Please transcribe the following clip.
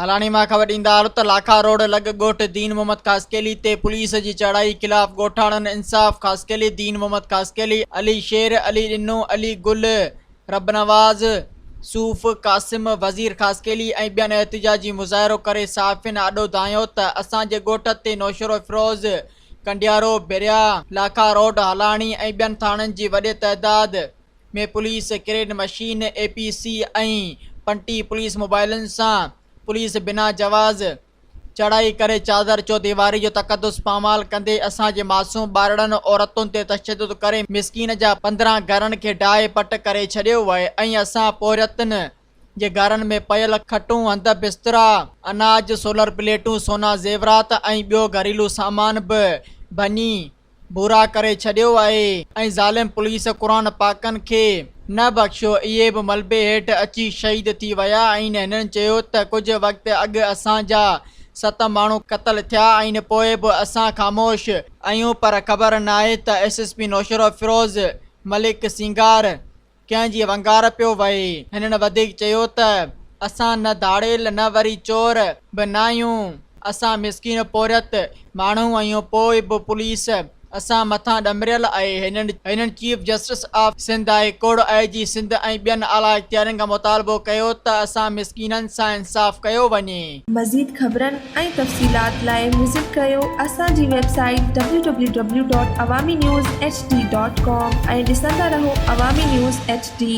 हलानी मां ख़बर ॾींदा आहियो त लाखा रोड लॻ ॻोठ दीन मोहम्मद कासकेली ते पुलिस जी चढ़ाई ख़िलाफ़ ॻोठाणनि इंसाफ़ कासकेली दीन मोहम्मद कासकेली अली शेर अली ॾिनो अली गुल रबनवाज़ सूफ़ कासिम वज़ीर कासकेली ऐं ॿियनि एहतिजाजी मुज़ाहिरो करे सहाफ़ियुनि आॾो दायो त असांजे ॻोठ ते नौशरो फिरोज़ कंडियारो बेरिया लाखा रोड हलाणी ऐं ॿियनि थाणनि जी वॾे तइदाद में पुलिस क्रेड मशीन APC ऐं पंटी पुलिस मोबाइलनि सां पुलिस बिना जवाज़ चढ़ाई करे चादर चौदीवारी जो तक़दुस पामाल कंदे असांजे मासूम ॿारड़नि औरतुनि ते तशद्दुद करे मिसकीन जा 15 घरनि खे ढाहे पट करे छॾियो आहे ऐं असां पोरियतुनि जे घरनि में पयल खटूं हंध बिस्तरा अनाज सोलर प्लेटूं सोना ज़ेवरात ऐं ॿियो घरेलू सामान बि भञी बुरा करे छॾियो आहे ऐं ज़ालिम पुलिस क़ुरान पाकनि खे न बख़्शियो। इहे बि मलबे हेठि अची शहीद थी विया आहिनि। हिननि चयो त कुझु वक़्तु अॻु असांजा 7 माण्हू क़तल थिया आहिनि पोइ बि असां ख़ामोश आहियूं पर ख़बर नाहे त SSP नौशरो फिरोज़ मलिक सिंगार कंहिंजी वंगार पियो वहे। हिननि वधीक चयो त असां न धाड़ेल न वरी चोर बि न आहियूं, असां मिसकीन पोरियत माण्हू आहियूं पोइ बि पुलिस असां मथां ॾमरियल आहे। हिननि chief justice of Sindh high court IG Sindh ऐं ॿियनि आला इख्तियारनि खां मुतालबो कयो त असां मिसकीननि सां इंसाफ़ कयो वञे। मज़ीद ख़बरनि ऐं तफ़सीलात लाइ विज़िट कयो असांजी वेबसाइट www.awamiNewsHD.com ऐं ॾिसंदा रहो अवामी न्यूज़ HD।